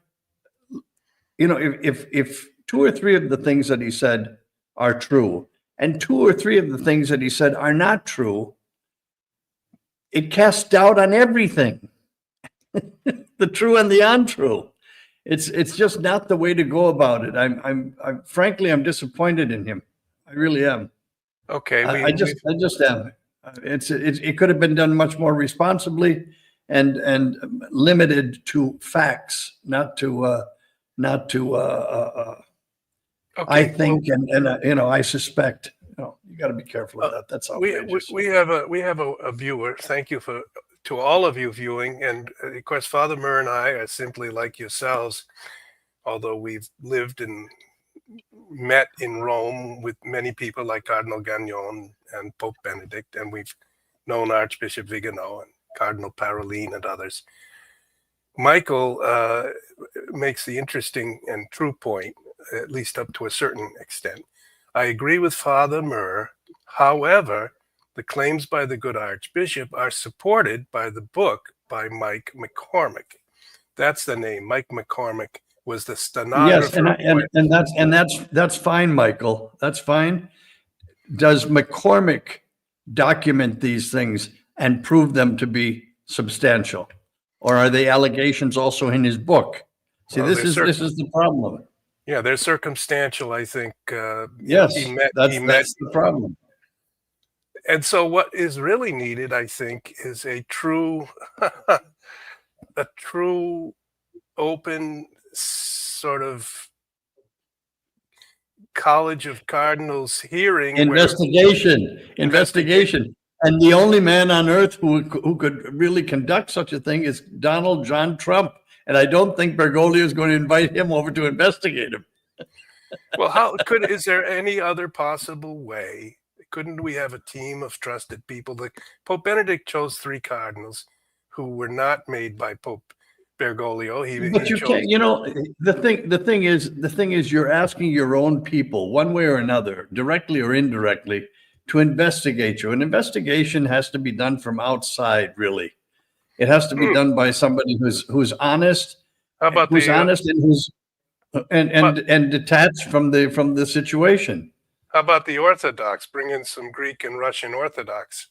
you know, if 2 or 3 of the things that he said are true, and 2 or 3 of the things that he said are not true, it casts doubt on everything, the true and the untrue. It's just not the way to go about it. I'm frankly, I'm disappointed in him. I really am. Okay, I just am. It could have been done much more responsibly and limited to facts, not to okay, I think, and you know, I suspect. You got to be careful of that. That's outrageous. we have a viewer. Thank you to all of you viewing, and of course, Father Murr and I are simply like yourselves, although we've lived and met in Rome with many people like Cardinal Gagnon and Pope Benedict, and we've known Archbishop Viganò and Cardinal Parolin and others. Michael makes the interesting and true point, at least up to a certain extent. I agree with Father Murr. However, the claims by the good Archbishop are supported by the book by Mike McCormick. That's the name. Mike McCormick was the stenographer. Yes, and that's fine, Michael. That's fine. Does McCormick document these things and prove them to be substantial, or are they allegations also in his book? See, Well, this is the problem. Yeah, they're circumstantial, I think. Yes, that's the problem. And so what is really needed, I think, is a true, open sort of College of Cardinals hearing. Investigation. And the only man on earth who could really conduct such a thing is Donald John Trump. And I don't think Bergoglio is going to invite him over to investigate him. Well, is there any other possible way? Couldn't we have a team of trusted people? Pope Benedict chose 3 cardinals who were not made by Pope Bergoglio. But you can't, you know, the thing is you're asking your own people, one way or another, directly or indirectly, to investigate you. An investigation has to be done from outside, really. It has to be done by somebody who's honest. How about honest and who's and detached from the situation. How about the Orthodox? Bring in some Greek and Russian Orthodox.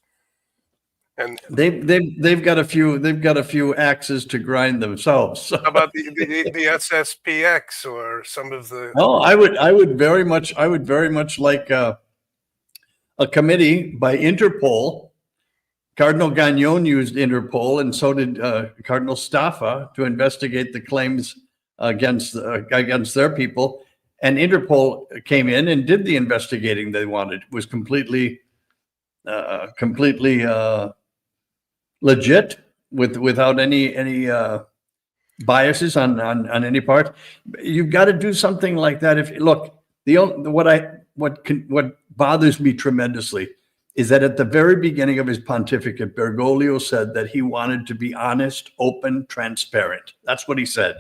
And they've got a few axes to grind themselves. So. How about the SSPX or some of the? Oh, I would very much like a committee by Interpol. Cardinal Gagnon used Interpol, and so did Cardinal Staffa to investigate the claims against their people. And Interpol came in and did the investigating they wanted. It was completely legit, without any biases on any part. You've got to do something like that. What bothers me tremendously is that at the very beginning of his pontificate, Bergoglio said that he wanted to be honest, open, transparent. That's what he said,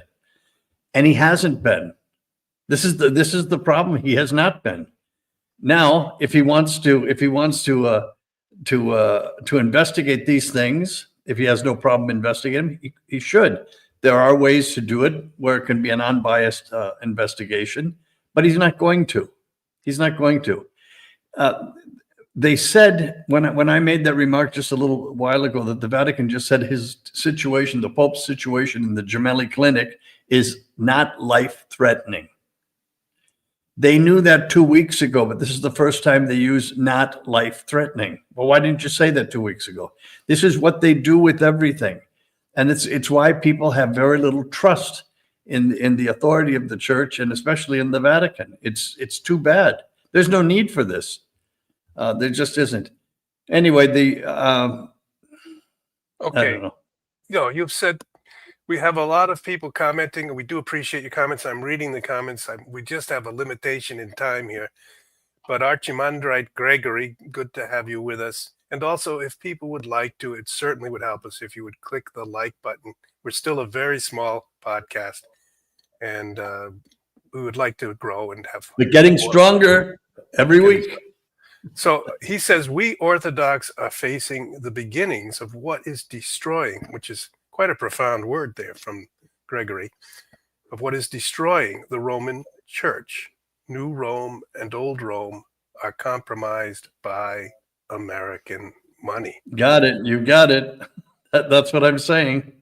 and he hasn't been. This is the problem. He has not been. Now, if he wants to investigate these things, if he has no problem investigating them, he should. There are ways to do it where it can be an unbiased investigation, but he's not going to. He's not going to. They said when I made that remark just a little while ago that the Vatican just said his situation, the Pope's situation in the Gemelli Clinic, is not life-threatening. They knew that 2 weeks ago, but this is the first time they use not life-threatening. Well, why didn't you say that 2 weeks ago? This is what they do with everything. And it's why people have very little trust in the authority of the church, and especially in the Vatican. It's too bad. There's no need for this. There just isn't. Anyway, I Okay. don't know. You've said we have a lot of people commenting, and we do appreciate your comments. I'm reading the comments. We just have a limitation in time here. But Archimandrite Gregory, good to have you with us. And also, if people would like to, it certainly would help us if you would click the like button. We're still a very small podcast, and we would like to grow and have. We're getting stronger every week. So he says, we Orthodox are facing the beginnings of what is destroying, which is quite a profound word there from Gregory, of what is destroying the Roman Church. New Rome and Old Rome are compromised by American money. Got it. You got it. That's what I'm saying.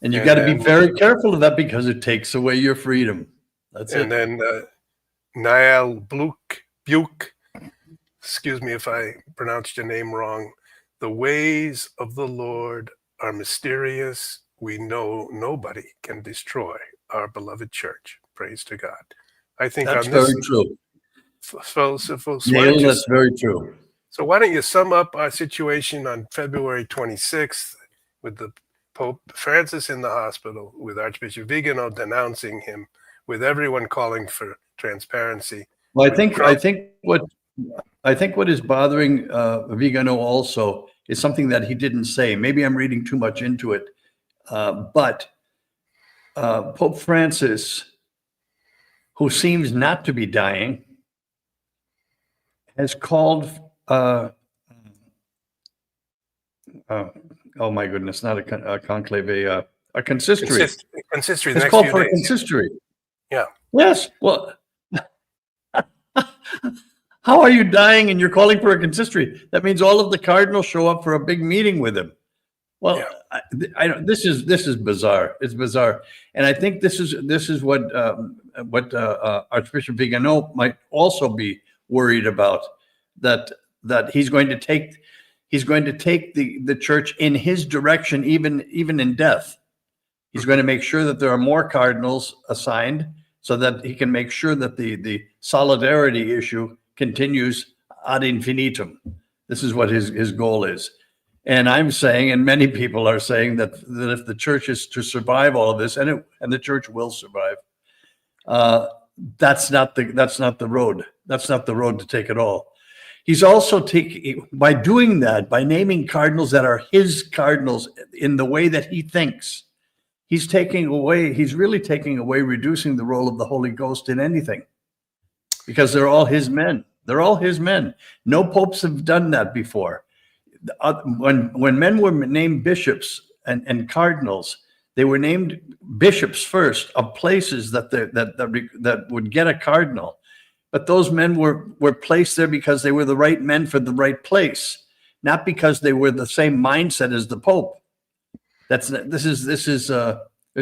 And you And got to be then- very careful of that because it takes away your freedom. That's And it. then Niall Buke, excuse me if I pronounced your name wrong. The ways of the Lord are mysterious. We know nobody can destroy our beloved church. Praise to God. I think That's on this, very true. so why don't Neil, you- that's very true. So why don't you sum up our situation on February 26th with the Pope Francis in the hospital, with Archbishop Viganò denouncing him, with everyone calling for transparency. Well, I think what is bothering Viganò also is something that he didn't say. Maybe I'm reading too much into it, but Pope Francis, who seems not to be dying, has called. Oh my goodness! Not a conclave, a consistory. Consistory. It's called for a consistory. Yeah. Yes. Well, how are you dying and you're calling for a consistory? That means all of the cardinals show up for a big meeting with him. Well, Yeah. I don't. This is bizarre. It's bizarre, and I think this is what Archbishop Viganò might also be worried about. That he's going to take the church in his direction, even in death. He's going to make sure that there are more cardinals assigned, so that he can make sure that the solidarity issue continues ad infinitum. This is what his goal is. And I'm saying, and many people are saying, that if the church is to survive all of this, and the church will survive, that's not the road. That's not the road to take it all. He's also by doing that, by naming cardinals that are his cardinals in the way that he thinks, he's really taking away, reducing the role of the Holy Ghost in anything, because they're all his men. They're all his men. No popes have done that before. When men were named bishops and cardinals, they were named bishops first of places that would get a cardinal. But those men were placed there because they were the right men for the right place, not because they were the same mindset as the Pope. There's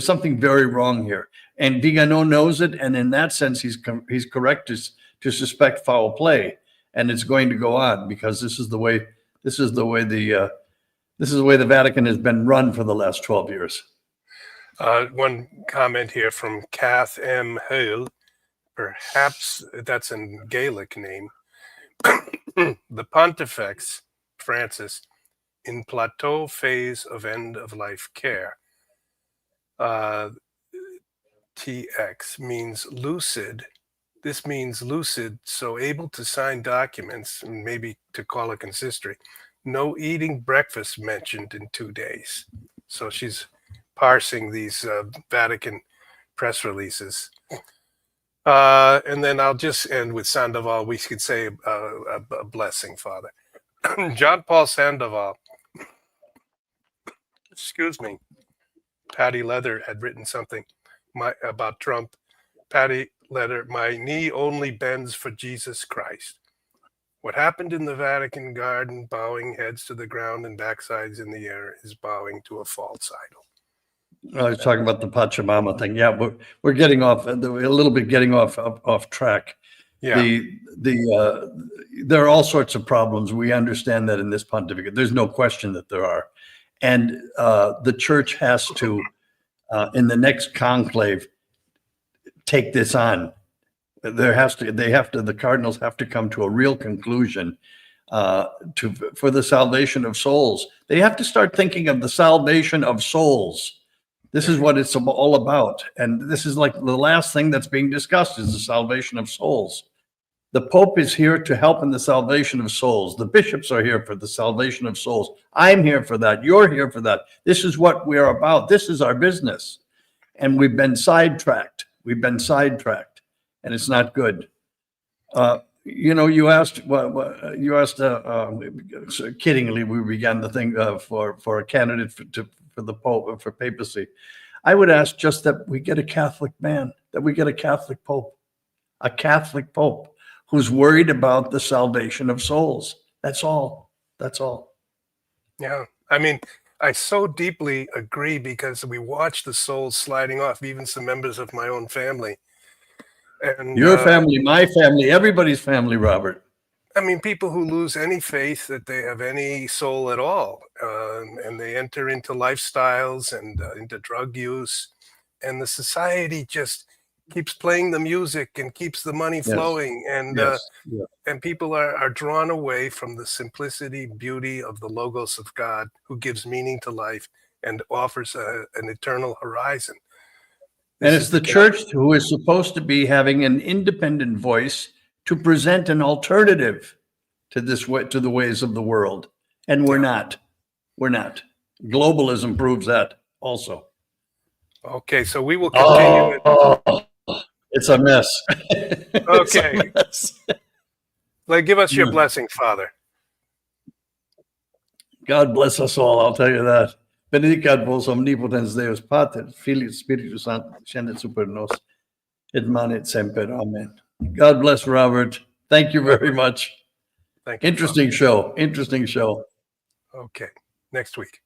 something very wrong here, and Viganò knows it, and in that sense, he's correct to suspect foul play, and it's going to go on because this is the way the Vatican has been run for the last 12 years. One comment here from Kath M. Hale. Perhaps that's a Gaelic name. The Pontifex Francis in plateau phase of end of life care. TX means lucid. This means lucid, so able to sign documents and maybe to call a consistory. No eating breakfast mentioned in 2 days. So she's parsing these Vatican press releases. And then I'll just end with Sandoval. We could say a blessing, Father. John Paul Sandoval, excuse me, Patty Leather had written something about Trump. Patty Leather, my knee only bends for Jesus Christ. What happened in the Vatican garden, bowing heads to the ground and backsides in the air, is bowing to a false idol. I was talking about the Pachamama thing. Yeah, we're getting off a little bit, getting off track. Yeah. There are all sorts of problems. We understand that in this pontificate. There's no question that there are, and the church has to, in the next conclave, take this on. The cardinals have to come to a real conclusion for the salvation of souls. They have to start thinking of the salvation of souls. This is what it's all about. And this is like the last thing that's being discussed is the salvation of souls. The Pope is here to help in the salvation of souls. The bishops are here for the salvation of souls. I'm here for that. You're here for that. This is what we're about. This is our business. And we've been sidetracked. And it's not good. You asked kiddingly, we began the thing for a candidate for the Pope, for papacy. I would ask just that we get a Catholic man, that we get a Catholic Pope who's worried about the salvation of souls. That's all. Yeah. I mean, I so deeply agree because we watch the souls sliding off, even some members of my own family. And your family, my family, everybody's family, Robert. I mean, people who lose any faith that they have any soul at all, and they enter into lifestyles and into drug use, and the society just keeps playing the music and keeps the money flowing, and and people are drawn away from the simplicity, beauty of the Logos of God, who gives meaning to life and offers an eternal horizon. And it's the church who is supposed to be having an independent voice to present an alternative to the ways of the world. And we're not. Globalism proves that also. Okay, so we will continue. It's a mess. Okay. Give us your blessing, Father. God bless us all, I'll tell you that. Benedicat vos omnipotens Deus Pater, Filius Spiritus Sanctus, descendet super nos, et manet semper. Amen. God bless Robert. Thank you very much. Thank you. Interesting show. Okay. Next week.